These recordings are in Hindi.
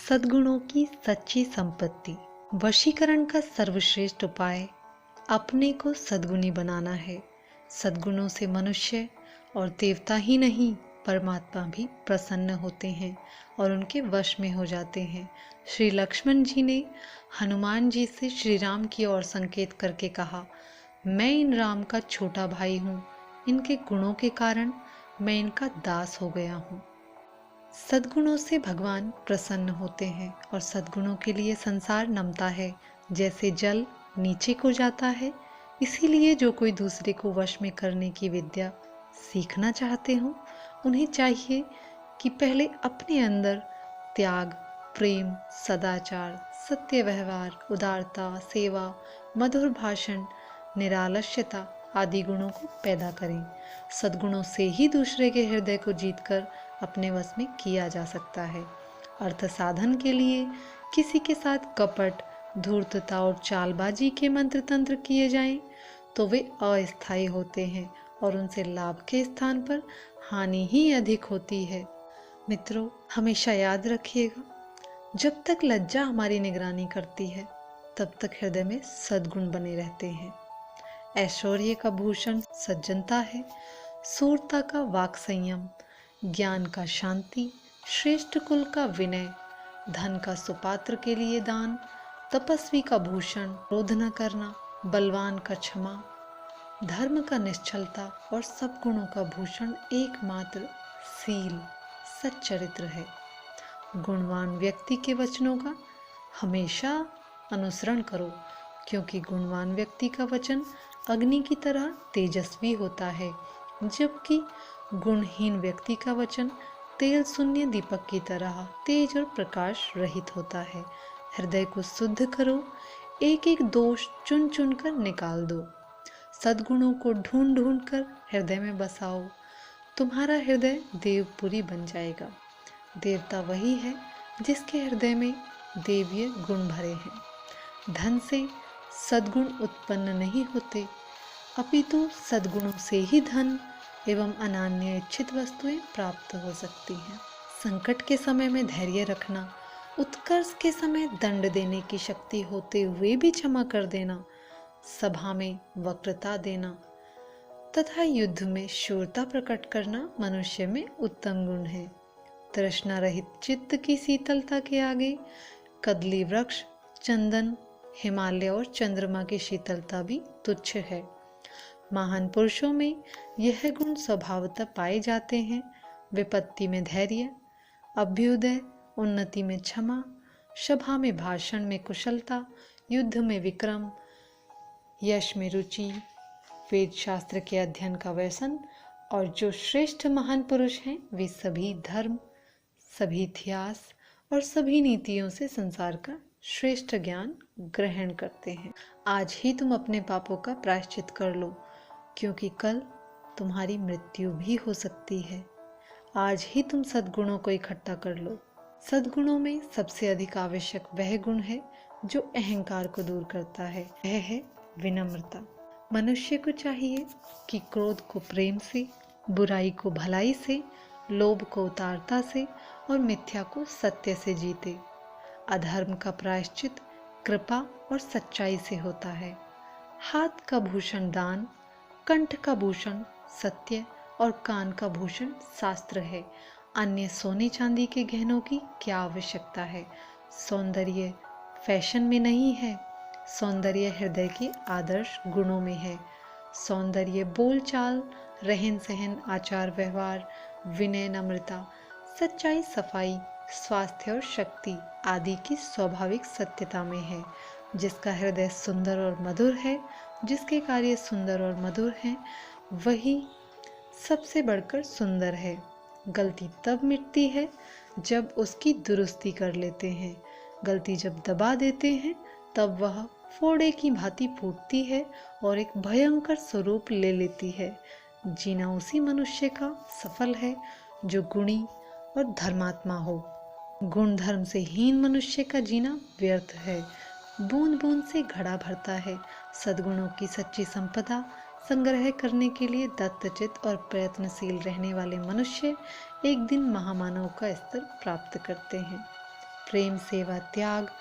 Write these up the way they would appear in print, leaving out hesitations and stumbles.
सद्गुणों की सच्ची संपत्ति। वशीकरण का सर्वश्रेष्ठ उपाय अपने को सद्गुणी बनाना है। सद्गुणों से मनुष्य और देवता ही नहीं, परमात्मा भी प्रसन्न होते हैं और उनके वश में हो जाते हैं। श्री लक्ष्मण जी ने हनुमान जी से श्री राम की ओर संकेत करके कहा, मैं इन राम का छोटा भाई हूँ, इनके गुणों के कारण मैं इनका दास हो गया हूँ। सद्गुणों से भगवान प्रसन्न होते हैं और सद्गुणों के लिए संसार नमता है। जैसे जल नीचे को जाता है, इसीलिए जो कोई दूसरे को वश में करने की विद्या सीखना चाहते हो, उन्हें चाहिए कि पहले अपने अंदर त्याग, प्रेम, सदाचार, सत्य व्यवहार, उदारता, सेवा, मधुर भाषण, निरालस्यता आदि गुणों को पैदा करें। सद्गुणों से ही दूसरे के हृदय को जीतकर अपने वश में किया जा सकता है। अर्थ साधन के लिए किसी के साथ कपट, धूर्तता और चालबाजी के मंत्र तंत्र किए जाएं, तो वे अस्थायी होते हैं और उनसे लाभ के स्थान पर हानि ही अधिक होती है। मित्रों, हमेशा याद रखिएगा, जब तक लज्जा हमारी निगरानी करती है, तब तक हृदय में सद्गुण बने रहते हैं। ऐश्वर्य का भूषण सज्जनता है, सूरता का वाक संयम, ज्ञान का शांति, श्रेष्ठ कुल का विनय, धन का सुपात्र के लिए दान, तपस्वी का भूषण क्रोध न करना, बलवान का क्षमा, धर्म का निश्चलता और सब गुणों का भूषण एकमात्र सील, सच्चरित्र है। गुणवान व्यक्ति के वचनों का हमेशा अनुसरण करो, क्योंकि गुणवान व्यक्ति का वचन अग्नि की तरह तेजस्वी होता है, जबकि गुणहीन व्यक्ति का वचन तेल शून्य दीपक की तरह तेज और प्रकाश रहित होता है। हृदय को शुद्ध करो, एक एक दोष चुन चुन कर निकाल दो, सद्गुणों को ढूंढ ढूंढ कर हृदय में बसाओ। तुम्हारा हृदय देवपुरी बन जाएगा। देवता वही है जिसके हृदय में देवीय गुण भरे हैं। धन से सद्गुण उत्पन्न नहीं होते, अपितु सद्गुणों से ही धन एवं अनान्य इच्छित वस्तुएं प्राप्त हो सकती हैं। संकट के समय में धैर्य रखना, उत्कर्ष के समय दंड देने की शक्ति होते हुए भी क्षमा कर देना, सभा में वक्रता देना तथा युद्ध में शूरता प्रकट करना मनुष्य में उत्तम गुण है। तृष्णा रहित चित्त की शीतलता के आगे कदली वृक्ष, चंदन, हिमालय और चंद्रमा की शीतलता भी तुच्छ है। महान पुरुषों में यह गुण स्वभावतः पाए जाते हैं। विपत्ति में धैर्य, अभ्युदय, उन्नति में क्षमा, सभा में भाषण में कुशलता, युद्ध में विक्रम, यश में रुचि, वेद शास्त्र के अध्ययन का व्यसन। और जो श्रेष्ठ महान पुरुष हैं, वे सभी धर्म, सभी इतिहास और सभी नीतियों से संसार का श्रेष्ठ ज्ञान ग्रहण करते हैं। आज ही तुम अपने पापों का प्रायश्चित कर लो, क्योंकि कल तुम्हारी मृत्यु भी हो सकती है। आज ही तुम सद्गुणों को इकट्ठा कर लो। सद्गुणों में सबसे अधिक आवश्यक वह गुण है जो अहंकार को दूर करता है, वह है विनम्रता। मनुष्य को चाहिए कि क्रोध को प्रेम से, बुराई को भलाई से, लोभ को उदारता से और मिथ्या को सत्य से जीते। अधर्म का प्रायश्चित कृपा और सच्चाई से होता है। हाथ का भूषण दान, कंठ का भूषण सत्य और कान का भूषण शास्त्र है। अन्य सोने चांदी के गहनों की क्या आवश्यकता है। सौंदर्य फैशन में नहीं है, सौंदर्य हृदय के आदर्श गुणों में है। सौंदर्य बोलचाल, रहन सहन, आचार व्यवहार, विनय, नम्रता, सच्चाई, सफाई, स्वास्थ्य और शक्ति आदि की स्वाभाविक सत्यता में है। जिसका हृदय सुंदर और मधुर है, जिसके कार्य सुंदर और मधुर हैं, वही सबसे बढ़कर सुंदर है। गलती तब मिटती है जब उसकी दुरुस्ती कर लेते हैं। गलती जब दबा देते हैं, तब वह फोड़े की भांति फूटती है और एक भयंकर स्वरूप ले लेती है। जीना उसी मनुष्य का सफल है जो गुणी और धर्मात्मा हो। गुण धर्म से हीन मनुष्य का जीना व्यर्थ है। बूंद बूंद से घड़ा भरता है। सद्गुणों की सच्ची संपदा संग्रह करने के लिए दत्तचित और प्रयत्नशील रहने वाले मनुष्य एक दिन महामानव का स्तर प्राप्त करते हैं। प्रेम, सेवा, त्याग,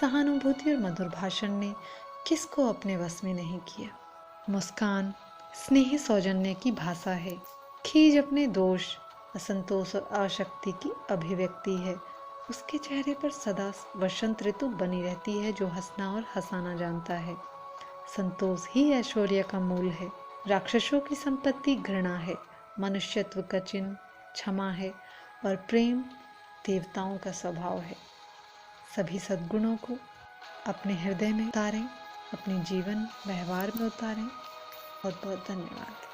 सहानुभूति और मधुर भाषण ने किसको अपने वश में नहीं किया। मुस्कान स्नेह सौजन्य की भाषा है। खीज अपने दोष, असंतोष और अशक्ति की अभिव्यक्ति है। उसके चेहरे पर सदा वसंत ऋतु बनी रहती है, जो हंसना और हंसाना जानता है। संतोष ही ऐश्वर्य का मूल है। राक्षसों की संपत्ति घृणा है, मनुष्यत्व का चिन्ह क्षमा है और प्रेम देवताओं का स्वभाव है। सभी सद्गुणों को अपने हृदय में उतारें, अपने जीवन व्यवहार में उतारें। बहुत बहुत धन्यवाद।